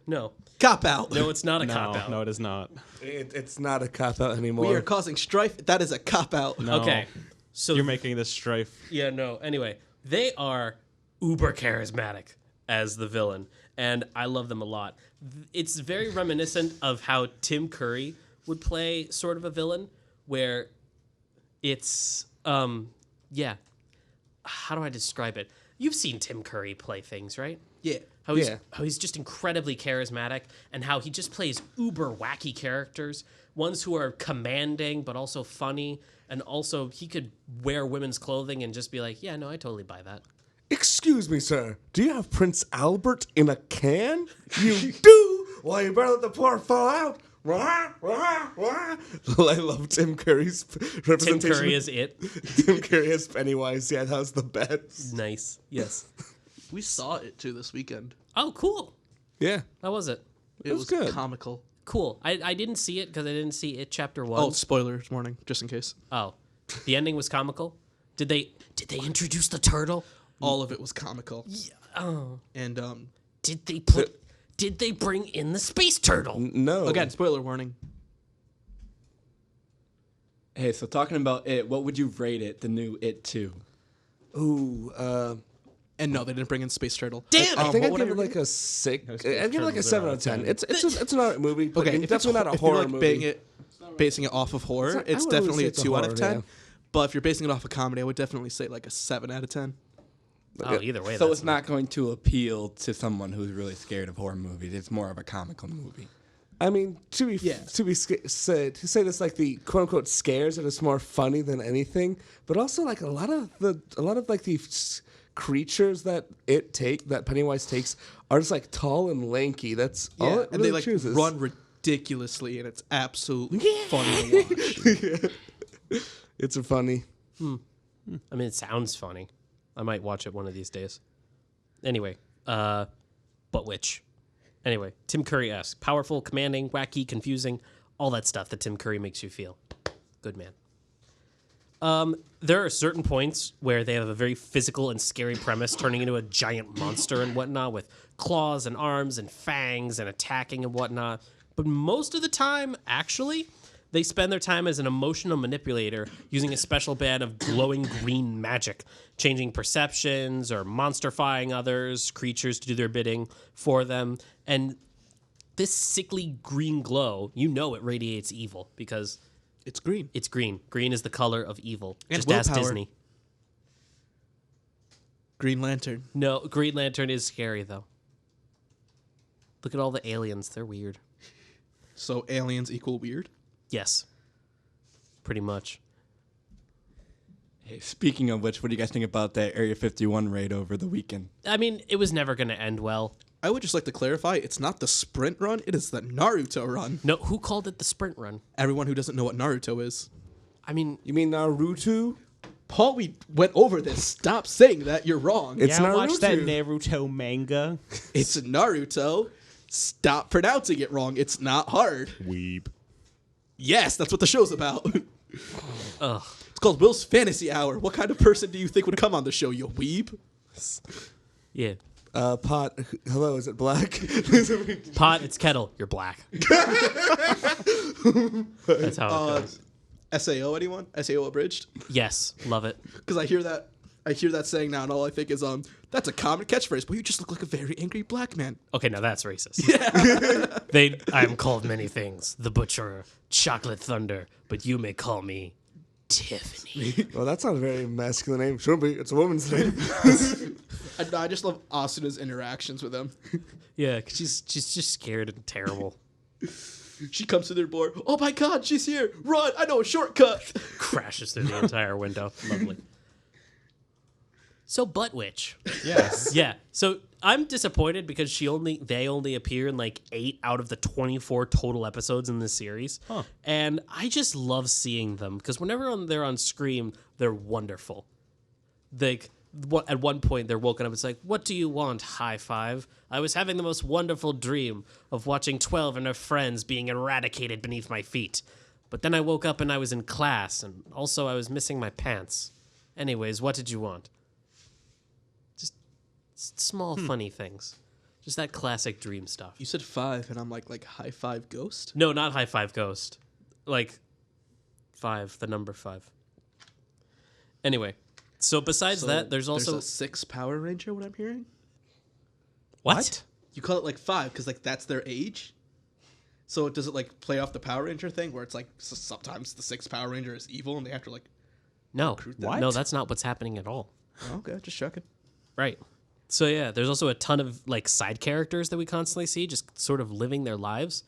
no. Cop out. No, it's not a No, cop out. no, it is not. It's not a cop out anymore. We are causing strife. That is a cop out. No. Okay. So You're making this strife. yeah, no. Anyway, they are uber charismatic as the villain, and I love them a lot. It's very reminiscent of how Tim Curry would play sort of a villain, where it's yeah. How do I describe it? You've seen Tim Curry play things, right? Yeah. How he's, Yeah. how he's just incredibly charismatic and how he just plays uber wacky characters, ones who are commanding but also funny, and also he could wear women's clothing and just be like, yeah, no, I totally buy that. Excuse me, sir. Do you have Prince Albert in a can? You do? Well, you better let the poor fall out. Rah, rah, rah. I love Tim Curry's Tim representation. Curry is it. Tim Curry as Pennywise. Yeah, that was the best. Nice. Yes. We saw it too this weekend. Oh, cool. Yeah. How was it? It was good. comical. Cool. I didn't see it because I didn't see it chapter 1. Oh, spoilers warning, just in case. Oh. The ending was comical? Did they introduce the turtle? All of it was comical. Oh. And Did they bring in the space turtle? No. again, spoiler warning. Hey, so talking about it, what would you rate it? The new It 2? Ooh. And no, they didn't bring in Space Turtle. Damn! I think what I'd would give it rate like a 6. It's I'd give it like a Turtles 7 are out of 10. out It's an alright movie, but Okay, if definitely not a if horror you're like movie. basing it off of horror, not- I it's wouldn't definitely say a it's a 2 out of horror, 10. yeah. But if you're basing it off of comedy, I would definitely say like a 7 out of 10. Oh, either way. So that's it's not going to appeal to someone who's really scared of horror movies. It's more of a comical movie. I mean, to say this like the quote unquote scares it is more funny than anything, but also like a lot of like the creatures that Pennywise takes are just like tall and lanky. That's all it and really they like chooses. run ridiculously, and it's absolutely funny to watch. It's funny. I mean, it sounds funny. I might watch it one of these days. Anyway, but which? Anyway, Tim Curry-esque. Powerful, commanding, wacky, confusing, all that stuff that Tim Curry makes you feel. Good man. There are certain points where they have a very physical and scary premise, turning into a giant monster and whatnot with claws and arms and fangs and attacking and whatnot. But most of the time, actually, they spend their time as an emotional manipulator using a special band of glowing green magic, changing perceptions or monsterfying others, creatures to do their bidding for them. And this sickly green glow, you know it radiates evil because It's green. it's green. Green is the color of evil. And Just ask willpower. Disney. Green Lantern. No, Green Lantern is scary though. Look at all the aliens; they're weird. So aliens equal weird? Yes, pretty much. Hey, speaking of which, what do you guys think about that Area 51 raid over the weekend? I mean, it was never going to end well. I would just like to clarify, it's not the sprint run, it is the Naruto run. No, who called it the sprint run? Everyone who doesn't know what Naruto is. I mean, You mean Naruto? Paul, we went over this. Stop saying that. You're wrong. It's yeah, watch that Naruto. Naruto manga. It's Naruto. Stop pronouncing it wrong. It's not hard. Weeb. Yes, that's what the show's about. ugh. It's called Will's Fantasy Hour. What kind of person do you think would come on the show, you weeb? Yeah. Pot. Hello, is it black? Pot, it's kettle. You're black. That's how it goes. SAO, anyone? SAO abridged? Yes, love it. Because I hear that saying now, and all I think is, that's a common catchphrase. Well, you just look like a very angry black man. Okay, now that's racist. I'm called many things. The Butcher, Chocolate Thunder, but you may call me Tiffany. Well, that's not a very masculine name. Shouldn't be. It's a woman's name. I just love Asuna's interactions with him. Yeah, 'cause she's just scared and terrible. She comes to their door. Oh my God, she's here! Run! I know a shortcut. Crashes through the entire window. Lovely. So Butt Witch. Yes. Yeah. So I'm disappointed because they only appear in like 8 out of the 24 total episodes in this series. Huh. And I just love seeing them because whenever they're on screen, they're wonderful. At one point they're woken up, it's like, what do you want, high five? I was having the most wonderful dream of watching 12 and her friends being eradicated beneath my feet. But then I woke up and I was in class, and also I was missing my pants. Anyways, what did you want? Small, funny things. Just that classic dream stuff. You said 5, and I'm like high five ghost? No, not High Five Ghost. Like 5, the number 5. Anyway, so besides that, there's also a 6 Power Ranger, what I'm hearing? What? You call it like 5 because like that's their age. So does it like play off the Power Ranger thing where it's like sometimes the 6th Power Ranger is evil and they have to like... No. What? No, that's not what's happening at all. Oh, okay, just checking. Right. So yeah, there's also a ton of like side characters that we constantly see just sort of living their lives.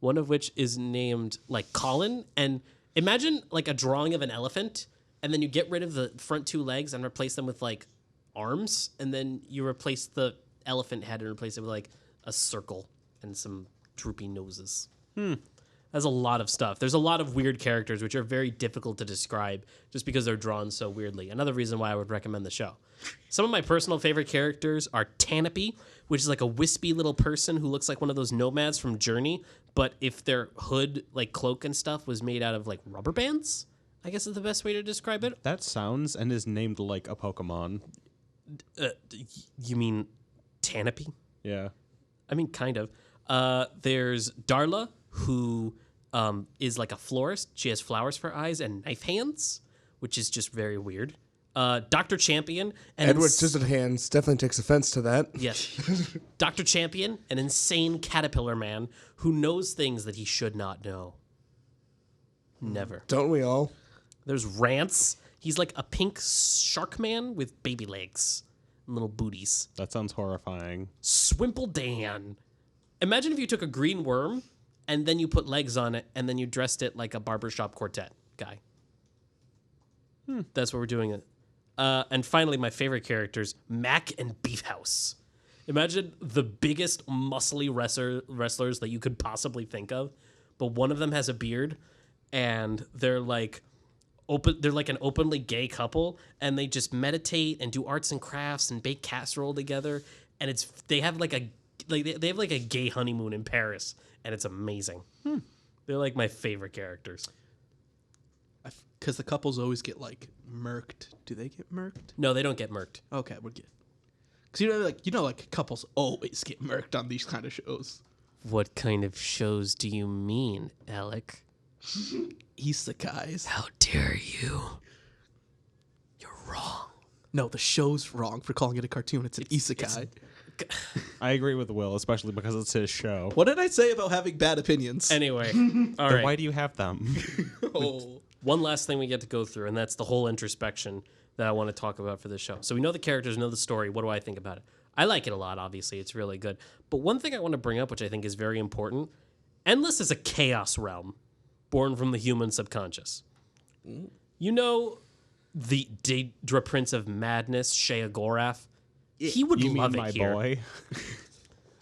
One of which is named like Colin, and imagine like a drawing of an elephant, and then you get rid of the front 2 legs and replace them with like arms, and then you replace the elephant head and replace it with like a circle and some droopy noses. That's a lot of stuff. There's a lot of weird characters which are very difficult to describe just because they're drawn so weirdly. Another reason why I would recommend the show. Some of my personal favorite characters are Tanapy, which is like a wispy little person who looks like one of those nomads from Journey, but if their hood, like cloak and stuff, was made out of like rubber bands, I guess is the best way to describe it. That sounds and is named like a Pokemon. You mean Tanapy? Yeah. I mean, kind of. There's Darla, who is like a florist. She has flowers for eyes and knife hands, which is just very weird. Dr. Champion. Edward Scissorhands definitely takes offense to that. Yes. Dr. Champion, an insane caterpillar man who knows things that he should not know. Never. Don't we all? There's Rance. He's like a pink shark man with baby legs and little booties. That sounds horrifying. Swimple Dan. Imagine if you took a green worm and then you put legs on it and then you dressed it like a barbershop quartet guy. That's what we're doing. And finally, my favorite characters, Mac and Beef House. Imagine the biggest muscly wrestlers that you could possibly think of, but one of them has a beard, and they're like an openly gay couple, and they just meditate and do arts and crafts and bake casserole together, and they have like a gay honeymoon in Paris, and it's amazing. They're like my favorite characters. Because the couples always get like murked. Do they get murked? No, they don't get murked. Okay, we're good. Because like couples always get murked on these kind of shows. What kind of shows do you mean, Alec? Isekais. How dare you? You're wrong. No, the show's wrong for calling it a cartoon. It's an isekai. I agree with Will, especially because it's his show. What did I say about having bad opinions? Anyway, all Then right. why do you have them? Oh. one last thing we get to go through, and that's the whole introspection that I want to talk about for this show. So we know the characters, know the story. What do I think about it? I like it a lot, obviously. It's really good. But one thing I want to bring up, which I think is very important, Endless is a chaos realm born from the human subconscious. You know the Daedra Prince of Madness, Shea Gorath? He would You love mean it my here. boy?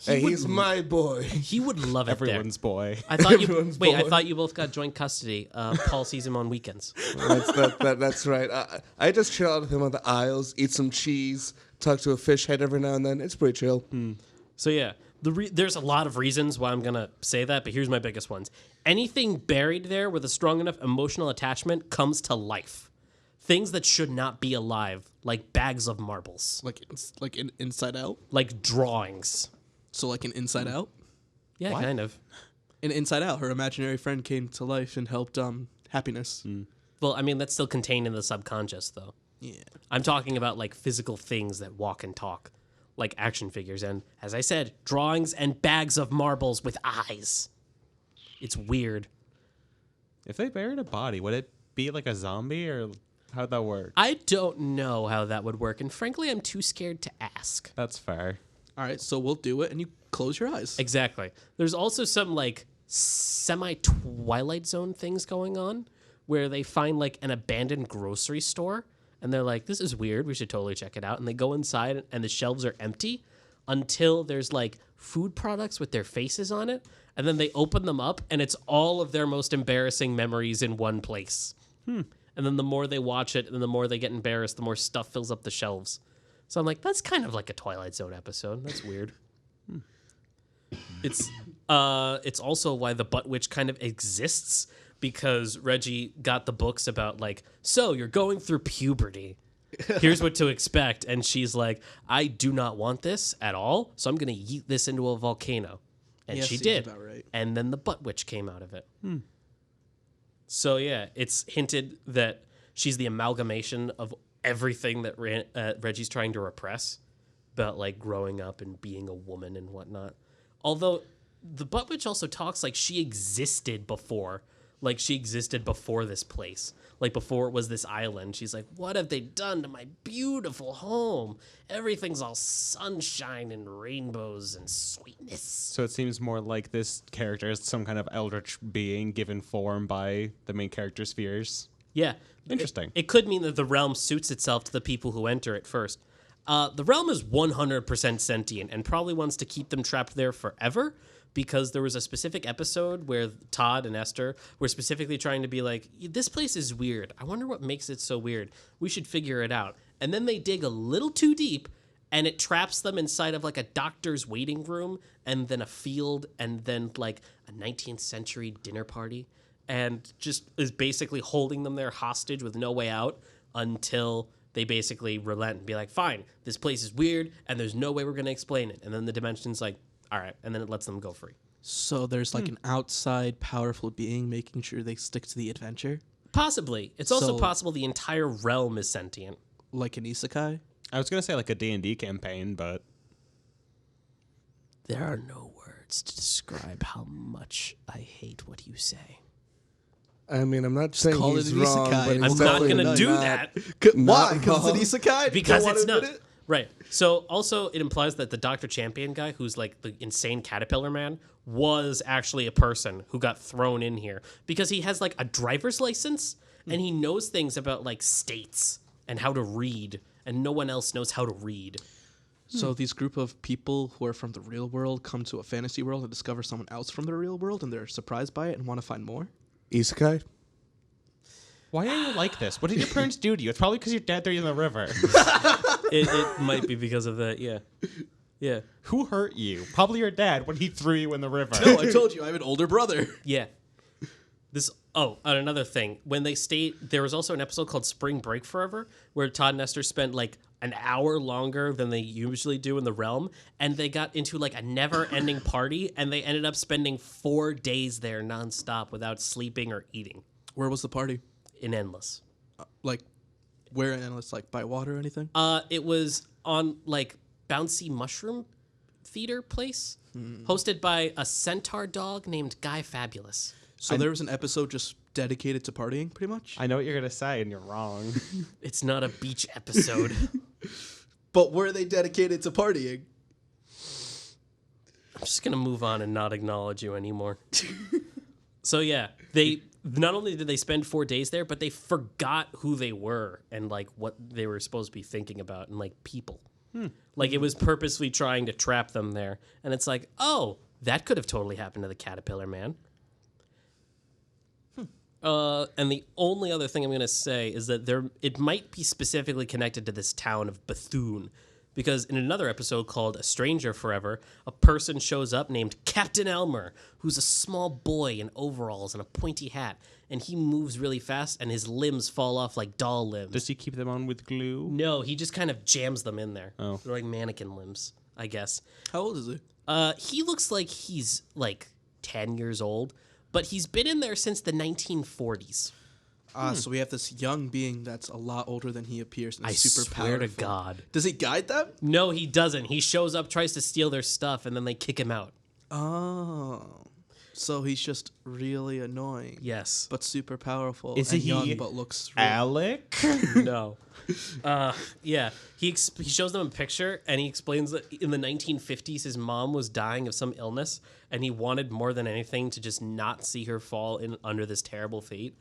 Hey, he's my boy. He would love it there. Everyone's boy. I thought you Everyone's wait. I boy. thought you both got joint custody. Paul sees him on weekends. That's right. I just chill out with him on the aisles, eat some cheese, talk to a fish head every now and then. It's pretty chill. So yeah, there's a lot of reasons why I'm gonna say that, but here's my biggest ones. Anything buried there with a strong enough emotional attachment comes to life. Things that should not be alive, like bags of marbles, Like in Inside Out. like drawings. So like in Inside Out. Yeah, kind of. In Inside Out, her imaginary friend came to life and helped Happiness. Well, I mean that's still contained in the subconscious, though. Yeah. I'm talking about like physical things that walk and talk, like action figures, and as I said, drawings and bags of marbles with eyes. It's weird. If they buried a body, would it be like a zombie or how'd that work? I don't know how that would work, and frankly, I'm too scared to ask. That's fair. All right, so we'll do it, and you close your eyes. Exactly. There's also some like semi-Twilight Zone things going on where they find like an abandoned grocery store and they're like, this is weird, we should totally check it out. And they go inside and the shelves are empty until there's like food products with their faces on it. And then they open them up and it's all of their most embarrassing memories in one place. And then the more they watch it and the more they get embarrassed, the more stuff fills up the shelves. So I'm like, that's kind of like a Twilight Zone episode. That's weird. It's also why the Butt Witch kind of exists, because Reggie got the books about like, so you're going through puberty. Here's what to expect. And she's like, I do not want this at all, so I'm going to yeet this into a volcano. And Yeah, she seems did. about right. And then the Butt Witch came out of it. So yeah, it's hinted that she's the amalgamation of everything that Reggie's trying to repress about like growing up and being a woman and whatnot. Although the Butt Witch also talks like she existed before. Like she existed before this place. Like before it was this island. She's like, what have they done to my beautiful home? Everything's all sunshine and rainbows and sweetness. So it seems more like this character is some kind of eldritch being given form by the main character's fears. Yeah. Interesting. It could mean that the realm suits itself to the people who enter it first. The realm is 100% sentient and probably wants to keep them trapped there forever, because there was a specific episode where Todd and Esther were specifically trying to be like, this place is weird. I wonder what makes it so weird. We should figure it out. And then they dig a little too deep, and it traps them inside of like a doctor's waiting room, and then a field, and then like a 19th century dinner party, and just is basically holding them there hostage with no way out until they basically relent and be like, fine, this place is weird, and there's no way we're going to explain it. And then the dimension's like, all right, and then it lets them go free. So there's like an outside powerful being making sure they stick to the adventure, Possibly. It's also So- possible the entire realm is sentient. like an isekai. I was going to say like a D&D campaign, but There are no words to describe how much I hate what you say. I mean, I'm not saying call he's it an wrong, isekai. but I'm he's I'm not definitely going to do not- that Why? Not Because it's an isekai. because Don't it's wanna not. admit it? Right. So also it implies that the Dr. Champion guy, who's like the insane caterpillar man, was actually a person who got thrown in here because he has like a driver's license and he knows things about like states and how to read, and no one else knows how to read. So these group of people who are from the real world come to a fantasy world and discover someone else from the real world, and they're surprised by it and want to find more. Isekai? why are you like this? What did your parents do to you? It's probably because your dad threw you in the river. It might be because of that, yeah. Yeah. Who hurt you? Probably your dad when he threw you in the river. No, I told you I have an older brother. Yeah. And another thing. When they stayed, there was also an episode called Spring Break Forever, where Todd and Esther spent like an hour longer than they usually do in the realm, and they got into like a never-ending party, and they ended up spending 4 days there nonstop without sleeping or eating Where was the party? in Endless. Like, where in Endless? Like, by water or anything? It was on like Bouncy Mushroom Theater place, hosted by a centaur dog named Guy Fabulous. So there was an episode just dedicated to partying, pretty much. I know what you're gonna say, and you're wrong. It's not a beach episode. But were they dedicated to partying? I'm just gonna move on and not acknowledge you anymore. So yeah, they not only did they spend 4 days there, but they forgot who they were and like what they were supposed to be thinking about and like people. Like it was purposely trying to trap them there, and it's like, oh, that could have totally happened to the caterpillar man. And the only other thing I'm going to say is that it might be specifically connected to this town of Bethune, because in another episode called A Stranger Forever, a person shows up named Captain Elmer, who's a small boy in overalls and a pointy hat, and he moves really fast, and his limbs fall off like doll limbs. Does he keep them on with glue? No, he just kind of jams them in there. Oh. They're like mannequin limbs, I guess. How old is he? He looks like he's like 10 years old, but he's been in there since the 1940s. So we have this young being that's a lot older than he appears and I super swear powerful. to God. Does he guide them? No, he doesn't. He shows up, tries to steal their stuff, and then they kick him out. Oh. So he's just really annoying. Yes. But super powerful. Is and he young but looks really Alec? No. Yeah. He shows them a picture, and he explains that in the 1950s, his mom was dying of some illness, and he wanted more than anything to just not see her fall in under this terrible fate.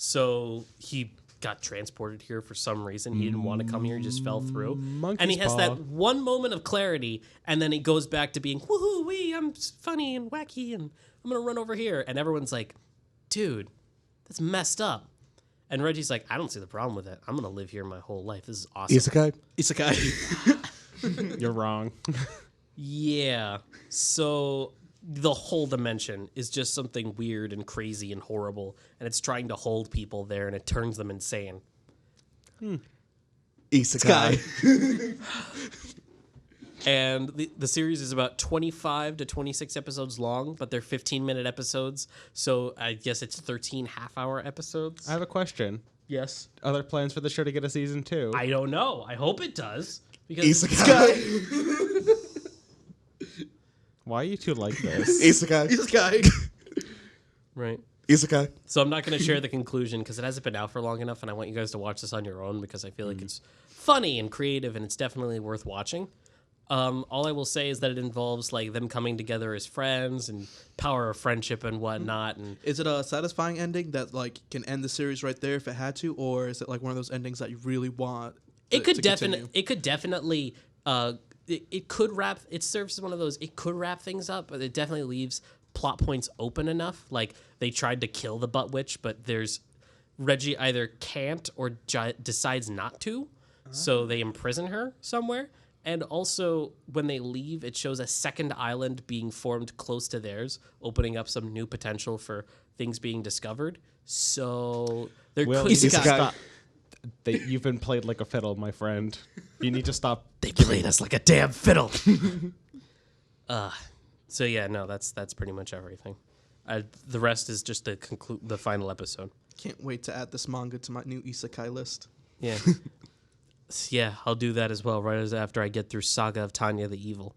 So he got transported here for some reason. He didn't want to come here. He just fell through. Monkey's And he has paw. that one moment of clarity, and then he goes back to being, woohoo, wee, I'm funny and wacky, and I'm going to run over here. And everyone's like, dude, that's messed up. And Reggie's like, I don't see the problem with it. I'm going to live here my whole life. This is awesome. Isekai. Isekai. You're wrong. Yeah. So the whole dimension is just something weird and crazy and horrible, and it's trying to hold people there, and it turns them insane. Isekai. And the series is about 25 to 26 episodes long, but they're 15-minute episodes, so I guess it's 13 half-hour episodes. I have a question. Yes. Are there plans for the show to get a season 2? I don't know. I hope it does. Because Isekai. Why are you two like this? Isekai. Isekai. Right. Isekai. So I'm not going to share the conclusion because it hasn't been out for long enough, and I want you guys to watch this on your own because I feel like it's funny and creative, and it's definitely worth watching. All I will say is that it involves like them coming together as friends and power of friendship and whatnot. And Is it a satisfying ending that like can end the series right there if it had to, or is it like one of those endings that you really want? it could continue? definitely it could wrap. It serves as one of those. It could wrap things up, but it definitely leaves plot points open enough. Like they tried to kill the butt witch, but there's Reggie either can't or decides not to, so they imprison her somewhere. And also, when they leave, it shows a second island being formed close to theirs, opening up some new potential for things being discovered. So there Will, could you be. stop. You've been played like a fiddle, my friend. You need to stop. They played us like a damn fiddle. So yeah, no, that's pretty much everything. The rest is just the final episode. Can't wait to add this manga to my new isekai list. Yeah. Yeah, I'll do that as well, right after I get through Saga of Tanya the Evil.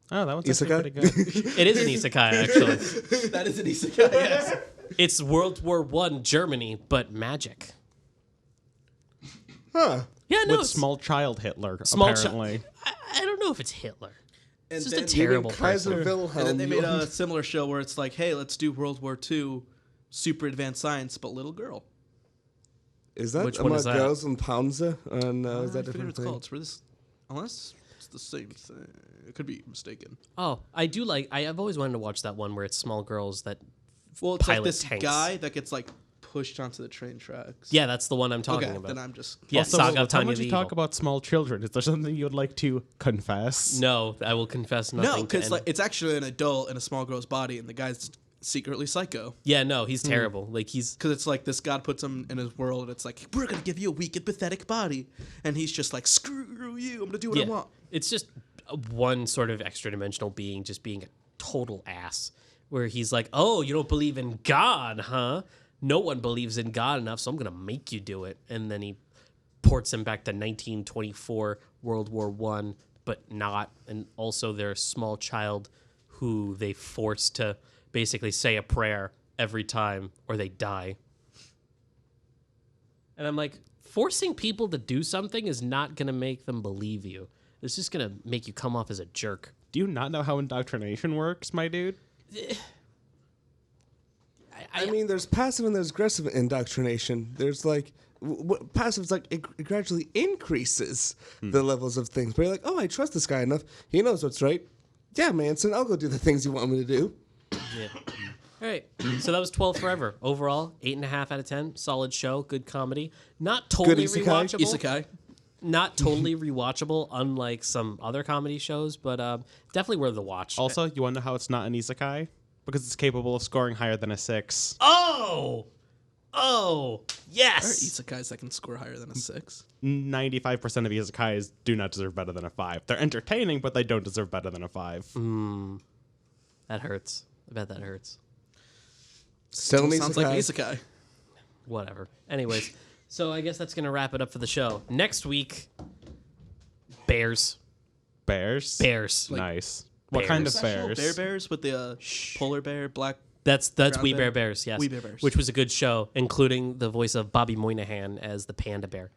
Oh, that one's actually Isekai? pretty good. It is an isekai, actually. That is an isekai, yes. It's World War I Germany, but magic. Huh. Yeah, no, With it's small child Hitler, small apparently. I don't know if it's Hitler. And It's just a then- terrible Kaiser person. Wilhelm. And then they made a similar show where it's like, hey, let's do World War II, super advanced science, but little girl. Is that Which one is that? Girls and Panzer? No, I is that forget what different it's thing? called. It's for this, unless it's the same thing. It could be mistaken. Oh, I do like. I've always wanted to watch that one where it's small girls that. Well, it's like Pilot this tanks. guy that gets like pushed onto the train tracks. Yeah, that's the one I'm talking Okay, about. then I'm just. Yeah, Also, Saga of how Tanya much the you talk Evil. about small children? Is there something you would like to confess? No, I will confess nothing. No, to because any- like it's actually an adult in a small girl's body, and the guy's secretly psycho. yeah, no, he's terrible. Like he's Because it's like this god puts him in his world, and it's like we're gonna give you a weak and pathetic body, and he's just like screw you, I'm gonna do what I yeah, want. it's just one sort of extra dimensional being just being a total ass. Where he's like, oh, you don't believe in God, huh? No one believes in God enough, so I'm gonna make you do it. And then he ports him back to 1924 World War I, but not. And also their small child who they force to basically say a prayer every time or they die. And I'm like, forcing people to do something is not going to make them believe you. It's just going to make you come off as a jerk. Do you not know how indoctrination works, my dude? I mean, there's passive and there's aggressive indoctrination. There's like passive is like it gradually increases the levels of things. But you're like, oh, I trust this guy enough. He knows what's right. Yeah, Manson, I'll go do the things you want me to do. Yeah. All right. So that was 12 Forever. Overall, 8.5 out of 10. Solid show. Good comedy. Not totally isekai. rewatchable. Isekai. Not totally rewatchable, unlike some other comedy shows, but definitely worth the watch. Also, you want to know how it's not an isekai? Because it's capable of scoring higher than a 6. Oh, There are yes. isekais that can score higher than a 6. 95% of isekais do not deserve better than a 5. They're entertaining, but they don't deserve better than a 5. That hurts. I bet that hurts. Still an Sounds like an isekai. isekai. Whatever. Anyways, so I guess that's going to wrap it up for the show. Next week, Bears. Bears? Bears. Nice. What kind of Actual bears? bears with the polar bear, black. That's Brown We Bear? Bear Bears, yes. We Bear Bears. Which was a good show, including the voice of Bobby Moynihan as the panda bear,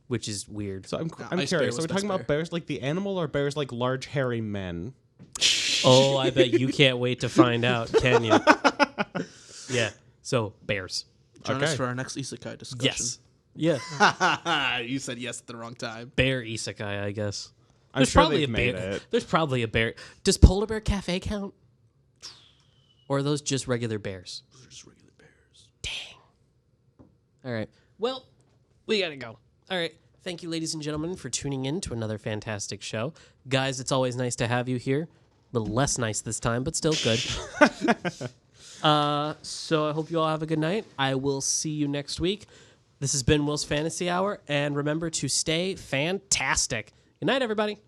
which is weird. So I'm Ice curious. Bear Are was we best talking about bear. bears like the animal or bears like large hairy men? Oh, I bet you can't wait to find out, can you? Yeah. So, Bears. Join us Okay. for our next isekai discussion. Yes. Yeah. You said yes at the wrong time. Bear isekai, I guess. I'm sure they've made it. There's probably a bear. Does Polar Bear Cafe count? Or are those just regular bears? Those are just regular bears. All right. Well, we got to go. All right. Thank you, ladies and gentlemen, for tuning in to another fantastic show. Guys, it's always nice to have you here. A little less nice this time, but still good. So I hope you all have a good night. I will see you next week. This has been Will's Fantasy Hour, and remember to stay fantastic. Good night, everybody.